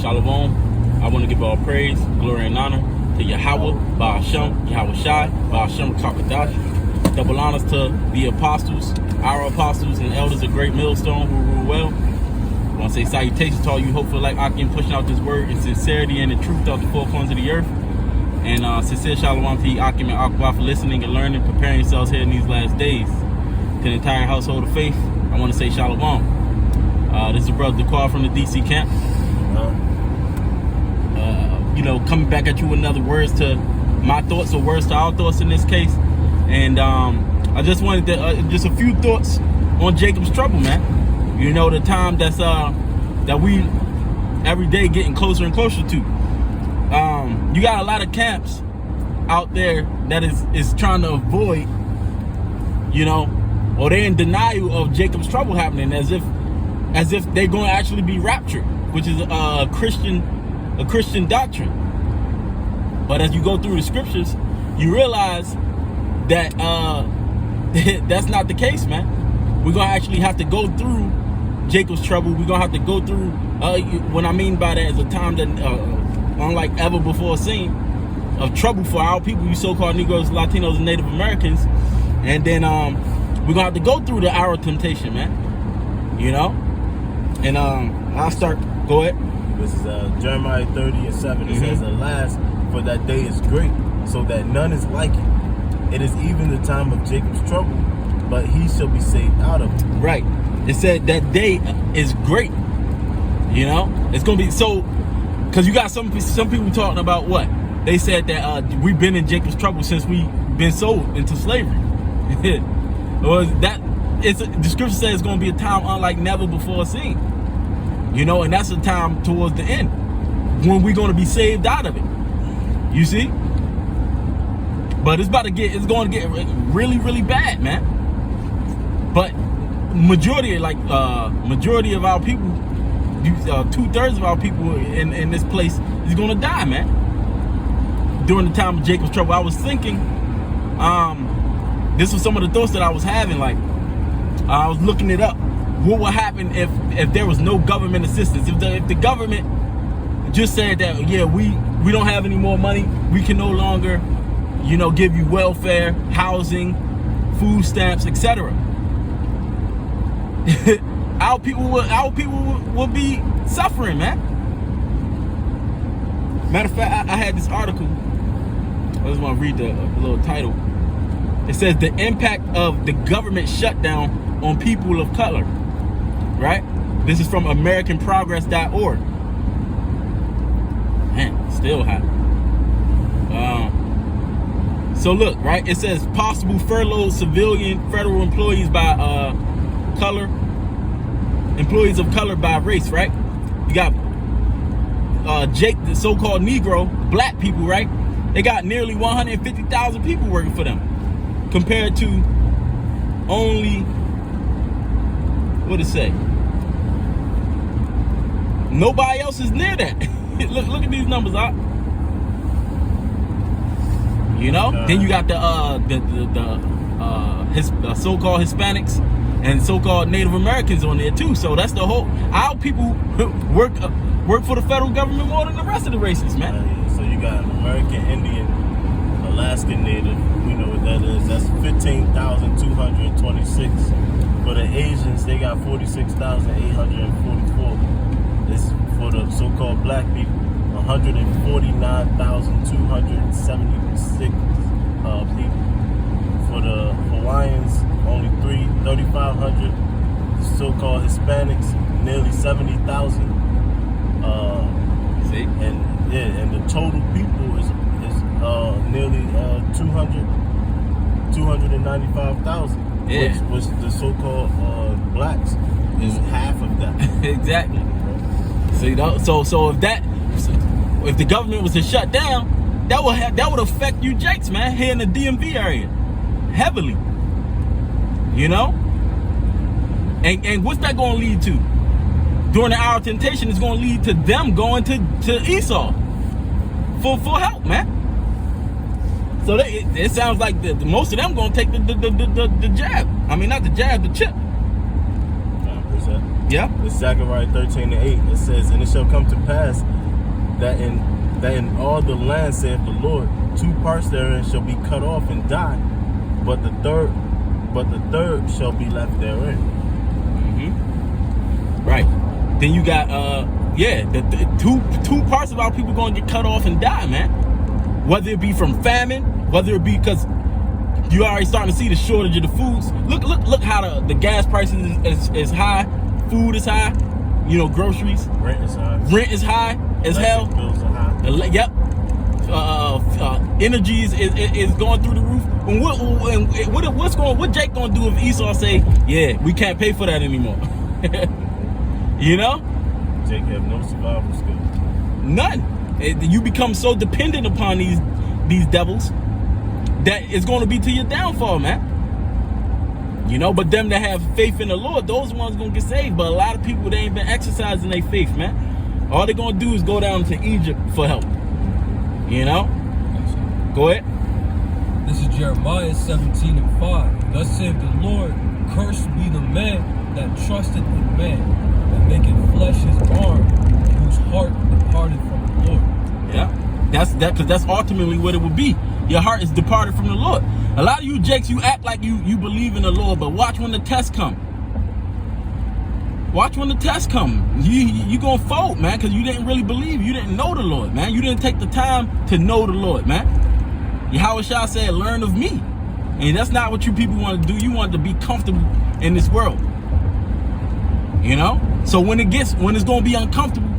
Shalom. I want to give all praise, glory, and honor to Yahweh, Ba'ashem, Yahweh Shai, Ba'ashem Kakadash. Double honors to the apostles, our apostles and elders of Great Millstone who rule well. I want to say salutations to all you hopeful like Akim pushing out this word in sincerity and in truth out the four corners of the earth. And sincere shalom to Akim and Akbar for listening and learning, preparing yourselves here in these last days. To the entire household of faith, I want to say shalom. This is Brother Dequar from the DC camp. Coming back at you with another words to my thoughts or words to our thoughts in this case. And I just wanted to, just a few thoughts on Jacob's trouble, man. You know, the time that's that we every day getting closer and closer to. You got a lot of camps out there that is trying to avoid, or they're in denial of Jacob's trouble happening, as if they're going to actually be raptured, which is a Christian doctrine. But as you go through the scriptures, you realize that that's not the case, man. We're gonna actually have to go through Jacob's trouble. We're gonna have to go through what I mean by that is a time that unlike ever before seen of trouble for our people, you so-called Negroes, Latinos, and Native Americans. And then we're gonna have to go through the hour of temptation, man. And I'll start. Go ahead. This is Jeremiah 30:7. It says, "Alas, for that day is great, so that none is like it. It is even the time of Jacob's trouble, but he shall be saved out of it." Right. It said that day is great. It's gonna be so, because you got some people talking about what they said that we've been in Jacob's trouble since we've been sold into slavery. Or that the scripture says it's gonna be a time unlike never before seen. And that's a time towards the end when we're gonna be saved out of it. You see? But it's going to get really, really bad, man. But majority of our people, 2/3 of our people in this place is going to die, man. During the time of Jacob's trouble, I was thinking, this was some of the thoughts that I was having. Like, I was looking it up. What would happen if there was no government assistance? If the government just said that, yeah, we don't have any more money, we can no longer, give you welfare, housing, food stamps, etc. Our people will be suffering, man. Matter of fact, I had this article. I just want to read the little title. It says the impact of the government shutdown on people of color. Right? This is from AmericanProgress.org. Man, still hot. So look, right? It says possible furloughed civilian federal employees by employees of color by race, right? You got Jake, the so-called Negro, black people, right? They got nearly 150,000 people working for them, compared to only, what it say? Nobody else is near that. Look at these numbers, out. Then you got the so-called Hispanics and so-called Native Americans on there too. So that's the whole. Our people work for the federal government more than the rest of the races, man. So you got American Indian, Alaskan Native. We know what that is. That's 15,226. For the Asians, they got 46,844. This for the so-called black people, 149,276 people. For the Hawaiians, only 3,500. The so-called Hispanics, nearly 70,000. See? And the total people is nearly 295,000. Yeah. Which the so-called blacks is half of that. Exactly. So if the government was to shut down, that would affect you Jakes, man, here in the DMV area, heavily. And what's that going to lead to? During the hour of temptation, it's going to lead to them going to Esau for help, man. So it sounds like most of them going to take the jab. I mean, not the jab, the chip. Yeah. It's Zechariah 13:8. It says, "And it shall come to pass that in all the land, saith the Lord, 2 parts therein shall be cut off and die, but the third shall be left therein." Right. Then you got the two parts of our people going to get cut off and die, man. Whether it be from famine, whether it be because you already starting to see the shortage of the foods. Look how the gas prices is high, food is high, groceries. Rent is high. Rent is high as hell. Bills are high. Yep. Energy is going through the roof. And what Jake gonna do if Esau say, yeah, we can't pay for that anymore? Jake have no survival skills. None. You become so dependent upon these devils that it's going to be to your downfall, man. But them that have faith in the Lord, those ones going to get saved. But a lot of people, they ain't been exercising their faith, man. All they're going to do is go down to Egypt for help. Go ahead. This is Jeremiah 17:5. Thus saith the Lord, cursed be the man that trusteth in man, and maketh flesh his arm, whose heart departed from the Lord. Yeah, because that's ultimately what it would be. Your heart is departed from the Lord. A lot of you Jakes, you act like you believe in the Lord, but watch when the tests come. Watch when the tests come. You gonna fold, man, because you didn't really believe. You didn't know the Lord, man. You didn't take the time to know the Lord, man. Yahweh Shah said, learn of me. And that's not what you people want to do. You want to be comfortable in this world. So when it's gonna be uncomfortable,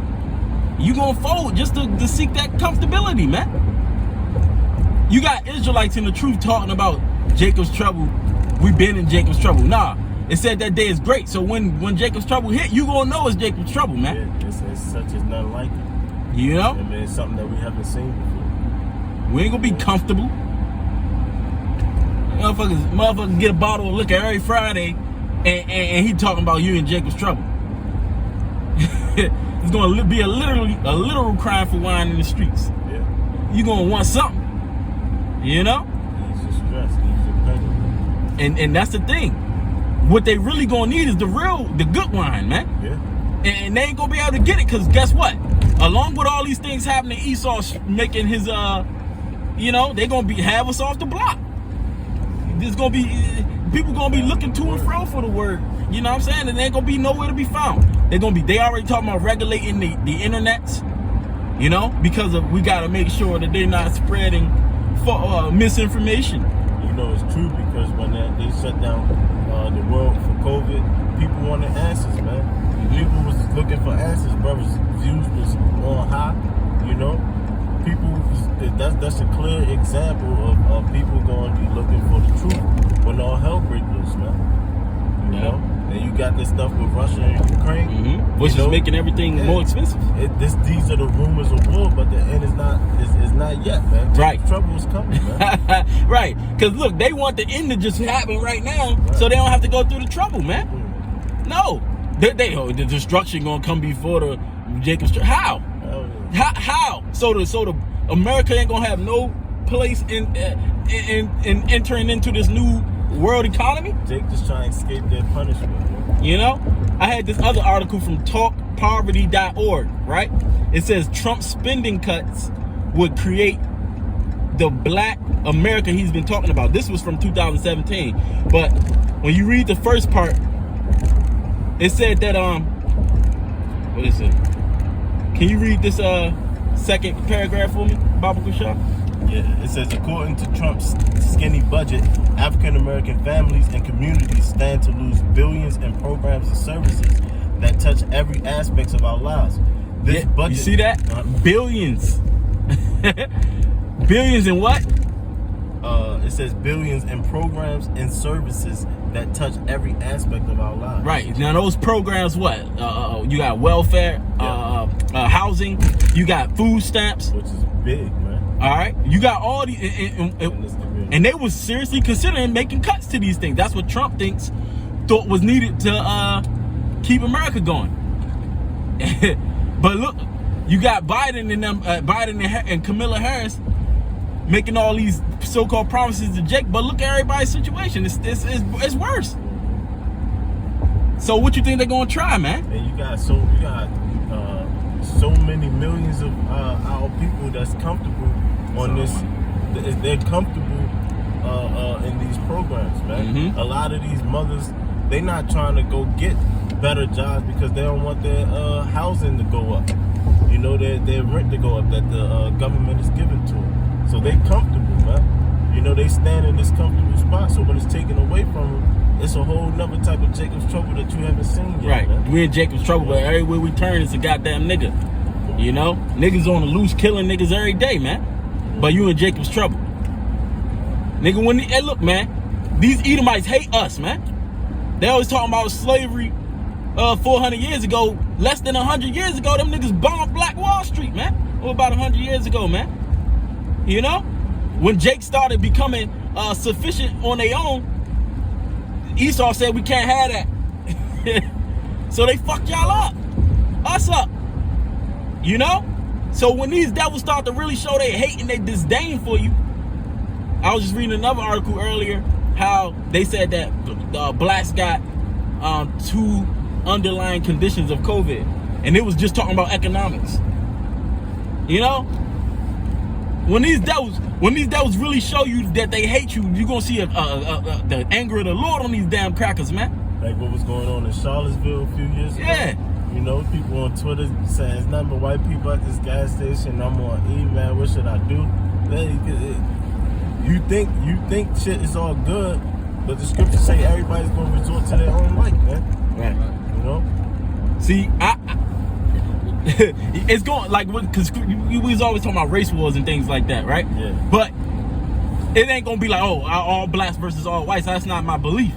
you gonna fold just to seek that comfortability, man. You got Israelites in the truth talking about Jacob's trouble. We've been in Jacob's trouble. Nah, it said that day is great. So when Jacob's trouble hit, you gonna know it's Jacob's trouble, man. Yeah, it's such as none like it. It's something that we haven't seen before. We ain't gonna be comfortable. Motherfuckers get a bottle of liquor every Friday, and he talking about you in Jacob's trouble. It's gonna be a literal crying for wine in the streets. Yeah. You gonna want something. He's just stressed. He's dependent. And that's the thing. What they really gonna need is the good wine, man. Yeah. And they ain't gonna be able to get it, because guess what? Along with all these things happening, Esau's making his they gonna have us off the block. There's gonna be people gonna be looking to and fro for the word. You know what I'm saying? And they ain't gonna be nowhere to be found. They already talking about regulating the internets. Because we gotta make sure that they're not spreading misinformation. It's true, because when they shut down the world for COVID, people wanted answers, man. People was looking for answers. Brothers' views was on high. That's a clear example of people going to be looking for the truth when all hell breaks loose, man. And you got this stuff with Russia and Ukraine, which is making everything more expensive. These are the rumors of war, but the end is not yet, man. Right. Trouble is coming, man. Right. Because look, they want the end to just happen right now, so they don't have to go through the trouble, man. No, the destruction gonna come before the Jacob's trouble. How? How? So the America ain't gonna have no place in entering into this new world economy. Jake just trying to escape their punishment, man. I had this other article from talkpoverty.org, right? It says Trump spending cuts would create the black America he's been talking about. This was from 2017. But when you read the first part, it said that what is it? Can you read this second paragraph for me, Baba Kushah? Yeah, it says, according to Trump's skinny budget, African American families and communities stand to lose billions in programs and services that touch every aspect of our lives. This budget, you see that? Billions. Billions in what? It says billions in programs and services that touch every aspect of our lives. Right. Now those programs, what? You got welfare, housing, you got food stamps. Which is big, man. All right. You got all these, and they was seriously considering making cuts to these things. That's what Trump thought was needed to keep America going. But look, you got Biden and them, Biden and Kamala Harris making all these so-called promises to Jake, but look at everybody's situation. It's worse. So what you think they're gonna try, man? And you got so many millions of our people that's comfortable on this. They're comfortable in these programs, man. Mm-hmm. A lot of these mothers, they not trying to go get better jobs because they don't want their housing to go up. You know, their rent to go up that the government is giving to them. So they comfortable, man. You know, they stand in this comfortable spot. So when it's taken away from them, it's a whole nother type of Jacob's trouble that you haven't seen yet. Right, man. we in Jacob's trouble, but everywhere we turn, it's a goddamn nigga. You know, niggas on the loose killing niggas every day, man. But you in Jacob's trouble, nigga. Hey, look, man, these Edomites hate us, man. They always talking about slavery 400 years ago. Less than 100 years ago, them niggas bombed Black Wall Street, man. Or about 100 years ago, man. You know, when Jake started becoming sufficient on their own, Esau said we can't have that. So they fucked y'all up, us up. You know? So when these devils start to really show their hate and their disdain for you, I was just reading another article earlier how they said that blacks got 2 underlying conditions of COVID, and it was just talking about economics. You know? When these devils really show you that they hate you, you're gonna see the anger of the Lord on these damn crackers, man. Like what was going on in Charlottesville a few years ago. Yeah. You know, people on Twitter saying it's nothing but white people at this gas station. I'm on E, man. What should I do? You think shit is all good, but the scriptures say everybody's gonna resort to their own light, man. Right. You know. See, it's going like because we was always talking about race wars and things like that, right? Yeah. But it ain't gonna be like, oh, all blacks versus all whites. That's not my belief.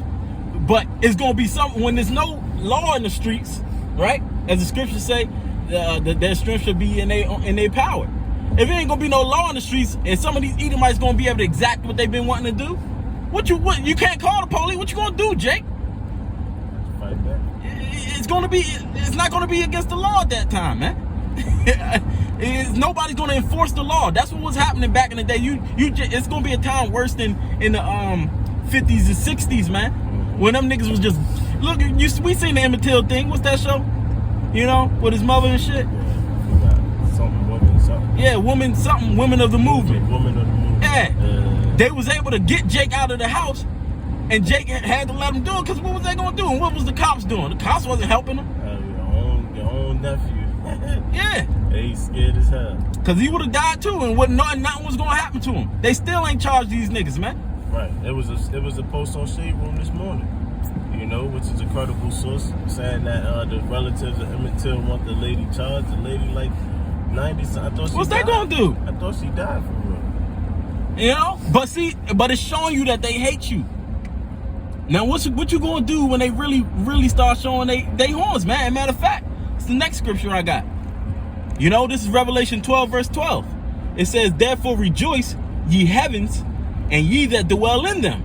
But it's gonna be something when there's no law in the streets, right? As the scriptures say, their strength should be in their power. If it ain't gonna be no law in the streets, and some of these Edomites gonna be able to exact what they've been wanting to do, what you can't call the police. What you gonna do, Jake? Fight back. It's not gonna be against the law at that time, man. Nobody's gonna enforce the law. That's what was happening back in the day. It's gonna be a time worse than in the 50s and 60s, man. When them niggas was just look. We seen the Emmett Till thing. What's that show? You know, with his mother and shit. Yeah, woman something, women of the movement. Woman of the movement. Yeah. They was able to get Jake out of the house, and Jake had to let him do it, because what was they gonna do? And what was the cops doing? The cops wasn't helping him. Your own nephew. Yeah. He's scared as hell. Because he would have died too, and nothing was gonna happen to him. They still ain't charged these niggas, man. Right. It was a post on Shade Room this morning. You know, which is a credible source, saying that the relatives of Emmett Till want the lady charged. The lady like 90. I thought she What's died. they gonna do? I thought she died for real. You know, but it's showing you that they hate you. Now, what you gonna do when they really start showing they horns, man? Matter of fact, it's the next scripture I got. You know, this is Revelation 12, verse 12. It says, "Therefore rejoice, ye heavens, and ye that dwell in them.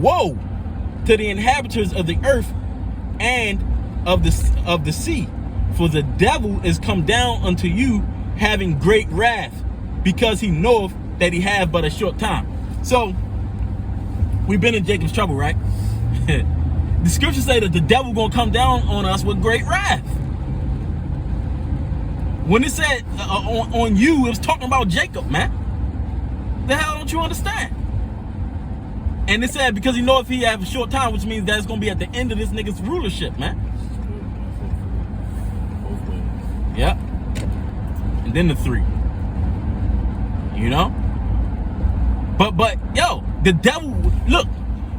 Woe to the inhabitants of the earth and of the sea, for the devil is come down unto you, having great wrath, because he knoweth that he hath but a short time." So we've been in Jacob's trouble, right? The scriptures say that the devil gonna come down on us with great wrath. When it said on you, it was talking about Jacob, man. The hell don't you understand? And it said because he know if he have a short time, which means that it's gonna be at the end of this nigga's rulership, man. Yep. And then the 3. You know? But yo, the devil, look,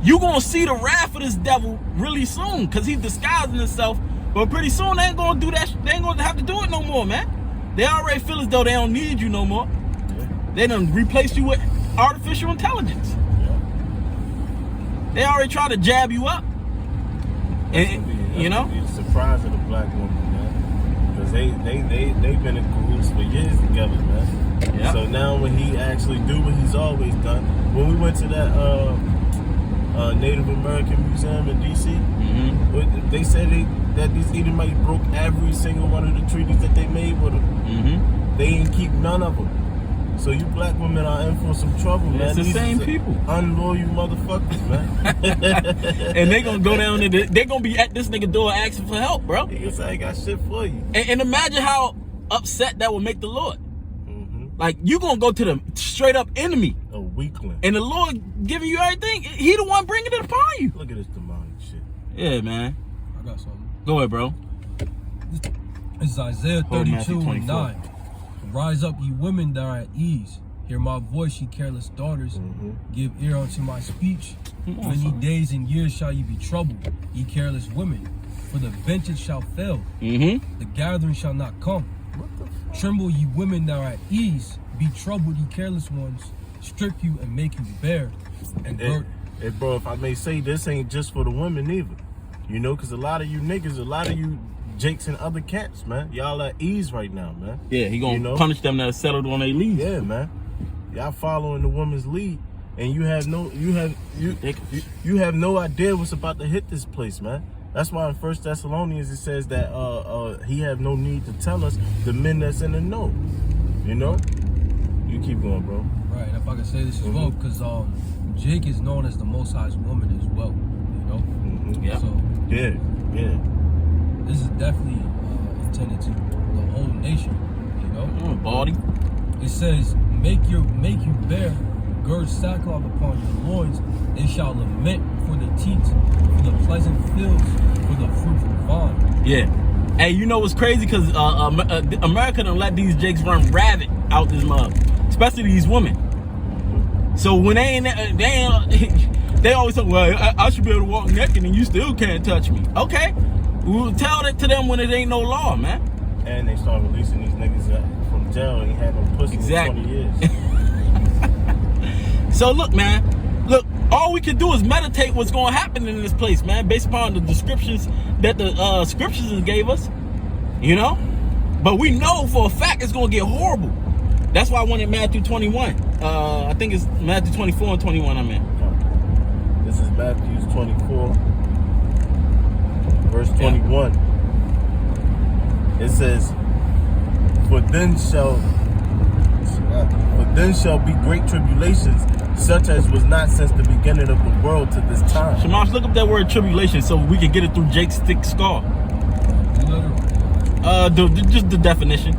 you gonna see the wrath of this devil really soon, because he's disguising himself. But pretty soon they ain't gonna do that. They ain't gonna have to do it no more, man. They already feel as though they don't need you no more. They done replaced you with artificial intelligence. They already tried to jab you up. And you know? It's a surprise of the black woman, man. Because they've been in cahoots for years together, man. Yep. So now when he actually do what he's always done, when we went to that Native American Museum in DC, they said that these Edomites broke every single one of the treaties that they made with them. They didn't keep none of them. So you black women are in for some trouble, man. It's the These same is people. Unloyal motherfuckers, man. And they gonna go down there. They gonna be at this nigga door asking for help, bro. Niggas say I ain't got shit for you. And imagine how upset that would make the Lord. Mm-hmm. Like, you gonna go to the straight up enemy. A weakling. And the Lord giving you everything. He the one bringing it upon you. Look at this demonic shit. Yeah, man. I got something. Go ahead, bro. It's Isaiah Hold Matthew 32 and 24. 9. Rise up, ye women that are at ease. Hear my voice, ye careless daughters. Mm-hmm. Give ear unto my speech. Come on, Many son. days and years shall ye be troubled, ye careless women. For the vengeance shall fail, Mm-hmm. the gathering shall not come. Tremble, ye women that are at ease. Be troubled, ye careless ones. Strip you and make you bare. And hurt. Hey, bro, if I may say, this ain't just for the women either. You know, because a lot of you niggas, a lot of you Jakes and other cats, man, y'all at ease right now, man. Yeah, he gonna punish them that settled on their leave. Yeah, man. Y'all following the woman's lead, and you have no idea what's about to hit this place, man. That's why in 1 Thessalonians it says that he have no need to tell us, the men that's in the know. You know? You keep going, bro. Right, and if I can say this as well, because Jake is known as the Most High's woman as well, you know? Mm-hmm. Yeah. So Yeah. this is definitely intended to the whole nation, you know? Baldy. It says, make you bare, gird sackcloth upon your loins, they shall lament for the teats, for the pleasant fields, for the fruitful vine. Yeah. Hey, you know what's crazy? Because America done let these jakes run rabbit out this mug, especially these women. So when they always say, well, I should be able to walk naked and you still can't touch me. Okay. We'll tell that to them when it ain't no law, man. And they start releasing these niggas from jail and had no pussy for 20 years. So look, man. Look, all we can do is meditate what's going to happen in this place, man, based upon the descriptions that the scriptures gave us, you know? But we know for a fact it's going to get horrible. That's why I wanted Matthew 21. I think it's Matthew 24 and 21 I'm in. This is Matthew 24, verse 21. It says, For then shall be great tribulations, such as was not since the beginning of the world to this time. Shamash, look up that word tribulation so we can get it through Jake's thick skull. Just the definition.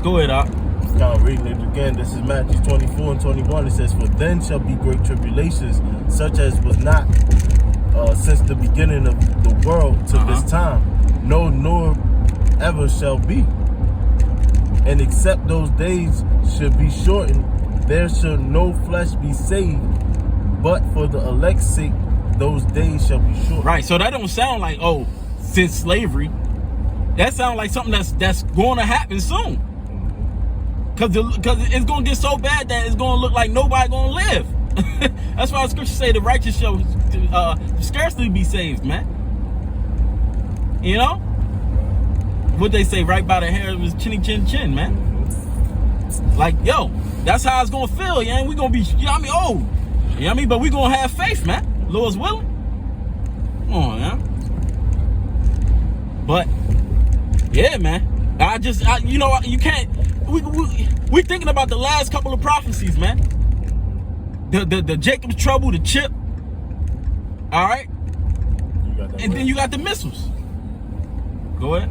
Go ahead, Op. Now reading it again, this is Matthew 24 and 21. It says, For then shall be great tribulations, such as was not since the beginning of the world to this time, no, nor ever shall be. And except those days should be shortened, there shall no flesh be saved, but for the elect's sake, those days shall be short. Right, so that don't sound like, oh, since slavery. That sounds like something that's going to happen soon. Because it's going to get so bad that it's going to look like nobody going to live. That's why the scriptures say the righteous shall scarcely be saved, man. You know? What they say, right by the hair of his chinny chin chin, man. Like, yo, that's how it's going to feel, yeah? We going to be, you know what I mean, old. You know what I mean? But we going to have faith, man. Lord's willing. Come on, man. But, yeah, man. You know, you can't, we thinking about the last couple of prophecies, man. The Jacob's trouble, the chip. All right? And then you got the missiles. Go ahead.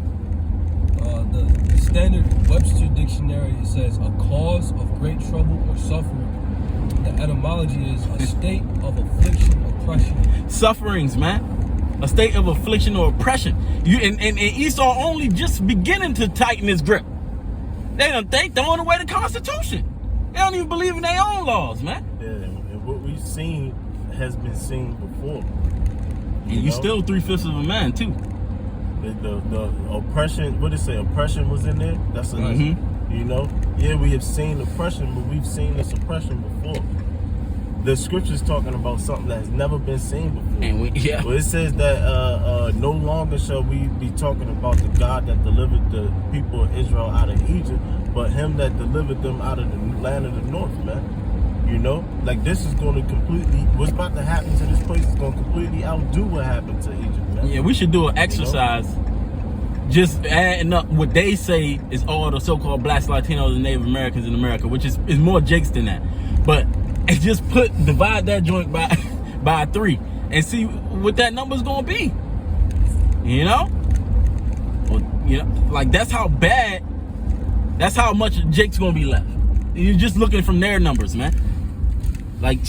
The standard Webster dictionary, it says a cause of great trouble or suffering. The etymology is a state of affliction, oppression. Sufferings, man. A state of affliction or oppression. And Esau only just beginning to tighten his grip. They don't think throwing away the Constitution. They don't even believe in their own laws, man. Yeah, and what we've seen has been seen before. And you still 3/5 of a man too. The oppression, what did it say? Oppression was in there? That's a, you know? Yeah, we have seen oppression, but we've seen this oppression before. The scripture's talking about something that has never been seen before. And Well, it says that no longer shall we be talking about the God that delivered the people of Israel out of Egypt, but him that delivered them out of the land of the north, man. You know? Like, this is going to completely, what's about to happen to this place is going to completely outdo what happened to Egypt, man. Yeah, we should do an exercise just adding up what they say is all the so-called blacks, Latinos, and Native Americans in America, which is more Jakes than that. But just divide that joint by 3 and see what that number's gonna be. You know? Well, you know, like that's how much Jake's gonna be left. You're just looking from their numbers, man. Like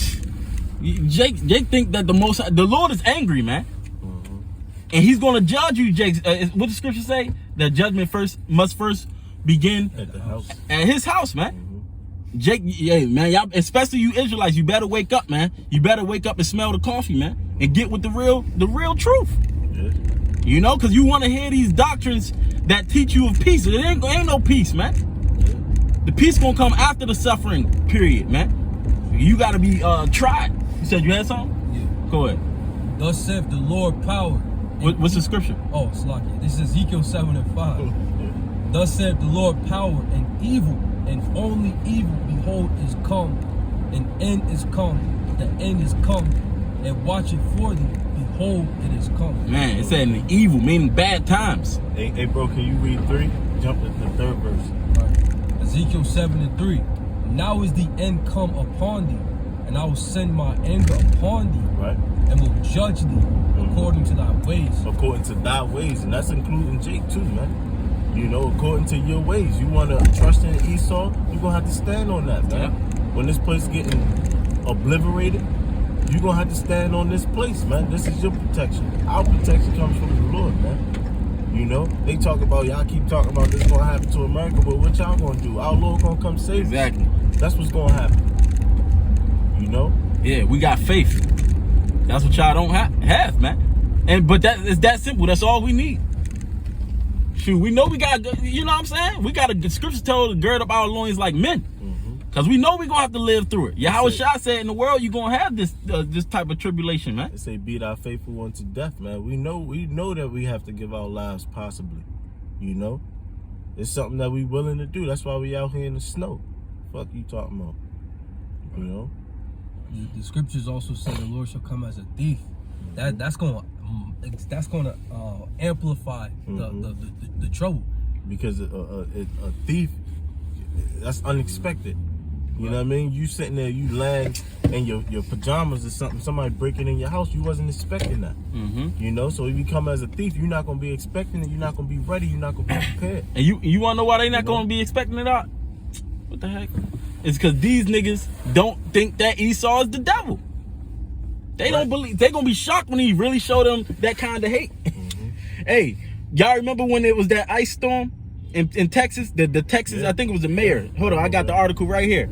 Jake think that the Lord is angry, man. And he's going to judge you, Jake. What the scripture say? That judgment must first begin at the house, at his house, man. Jake, yeah, man, y'all, especially you Israelites, you better wake up, man. You better wake up and smell the coffee, man, and get with the real truth. Yeah. You know, because you want to hear these doctrines that teach you of peace. It ain't no peace, man. The peace gonna come after the suffering period, man. You got to be tried. You said you had something? Yeah. Go ahead. Thus saith the Lord power. What's the scripture? Oh, Slocky. This is Ezekiel 7:5. Thus saith the Lord power, and evil, and only evil, behold, is come. An end is come. The end is come. And watch it for thee. Behold, it is come. Man, it said the evil, meaning bad times. Hey, bro, can you read 3? Jump to the 3rd verse. Right. Ezekiel 7:3. Now is the end come upon thee, and I will send my anger upon thee, Right. and will judge thee according to thy ways. According to thy ways, and that's including Jake too, man. You know, according to your ways. You want to trust in Esau, you're going to have to stand on that, man. Yeah. When this place getting obliterated, you're going to have to stand on this place, man. This is your protection. Our protection comes from the Lord, man. You know, they talk about, y'all keep talking about this going to happen to America, but what y'all going to do? Our Lord going to come save us. Exactly. That's what's going to happen. You know? Yeah, we got faith. That's what y'all don't have, man. But it's that simple. That's all we need. Shoot, we know we got, you know what I'm saying? We got the scriptures tell us to gird up our loins like men. Because we know we're going to have to live through it. Yahweh Shah said in the world, you're going to have this type of tribulation, man. They say beat our faithful one to death, man. We know that we have to give our lives possibly. You know? It's something that we willing to do. That's why we out here in the snow. Fuck you talking about. You know? The scriptures also say the Lord shall come as a thief. That's gonna amplify the trouble. Because a thief, that's unexpected. You know what I mean? You sitting there, you land in your pajamas or something, somebody breaking in your house, you wasn't expecting that. You know, so if you come as a thief, you're not gonna be expecting it, you're not gonna be ready, you're not gonna be prepared. And you wanna know why they not gonna be expecting it out? What the heck? It's because these niggas don't think that Esau is the devil. They don't believe. They gonna be shocked when he really show them that kind of hate. Hey, y'all remember when it was that ice storm in Texas? The Texas, I think it was the mayor. Hold on, I got the article right here.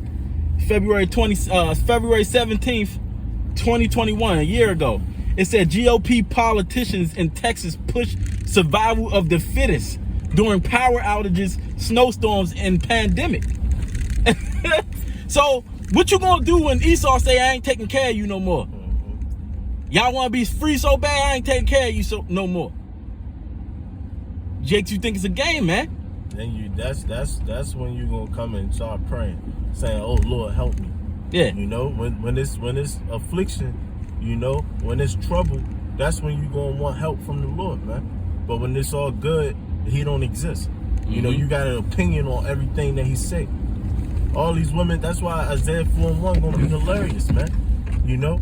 February 17th, 2021, a year ago. It said GOP politicians in Texas push survival of the fittest during power outages, snowstorms, and pandemic. So what you gonna do when Esau say I ain't taking care of you no more? Y'all wanna be free so bad I ain't taking care of you no more. Jake, you think it's a game, man? Then that's when you gonna come and start praying, saying, "Oh Lord, help me." Yeah. You know, when it's affliction, you know, when it's trouble, that's when you gonna want help from the Lord, man. But when it's all good, He don't exist. You know, you got an opinion on everything that He say. All these women, that's why Isaiah 4:1 gonna be hilarious, man. You know?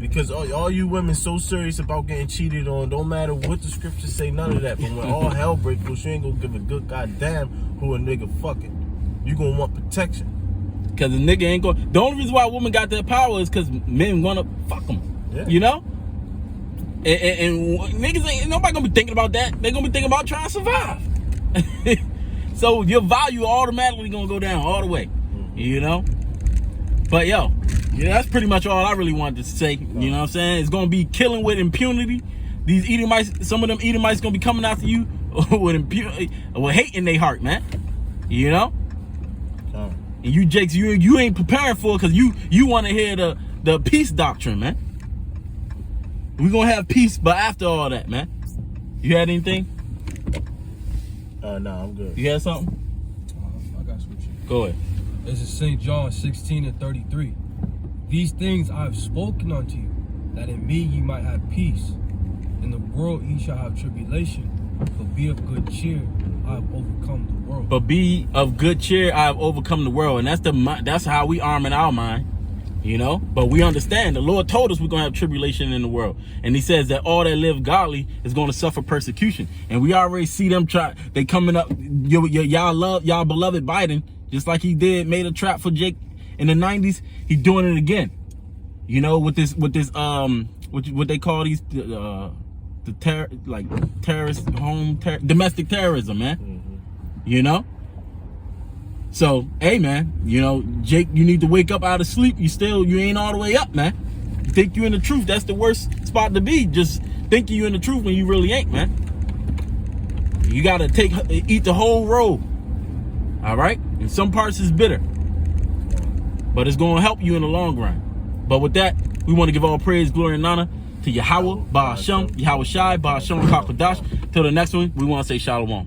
Because all you women so serious about getting cheated on, don't matter what the scriptures say, none of that. But when all hell breaks loose, you ain't gonna give a good goddamn who a nigga fucking. You gonna want protection. Because the nigga ain't gonna... The only reason why a woman got that power is because men wanna fuck them. Yeah. You know? And niggas ain't... Nobody gonna be thinking about that. They gonna be thinking about trying to survive. So your value automatically gonna go down all the way, you know. But yo, yeah, that's pretty much all I really wanted to say. You know what I'm saying? It's gonna be killing with impunity. These Edomites, some of them Edomites gonna be coming after you with impunity, with hate in their heart, man. You know. And you Jakes, you ain't preparing for it because you want to hear the peace doctrine, man. We gonna have peace, but after all that, man. You had anything? No, I'm good. You had something? I got scripture. Go ahead. This is St. John 16:33. These things I have spoken unto you, that in me ye might have peace. In the world ye shall have tribulation, But be of good cheer, I have overcome the world. But be of good cheer, I have overcome the world. And that's how we arm in our mind, you know. But we understand the Lord told us we're gonna have tribulation in the world, and He says that all that live godly is gonna suffer persecution. And we already see them they coming up. Y'all beloved Biden, just like he made a trap for Jake in the 90s. He's doing it again, you know, with this what they call these domestic terrorism, man. You know. So, hey, man, you know, Jake, you need to wake up out of sleep. You ain't all the way up, man. You think you in the truth. That's the worst spot to be. Just thinking you in the truth when you really ain't, man. You got to eat the whole roll. All right? In some parts it's bitter. But it's going to help you in the long run. But with that, we want to give all praise, glory, and honor to Yahweh, Ba'ashem, Yahweh Shai, Ba'ashem, Kakadash. Till the next one, we want to say Shalom.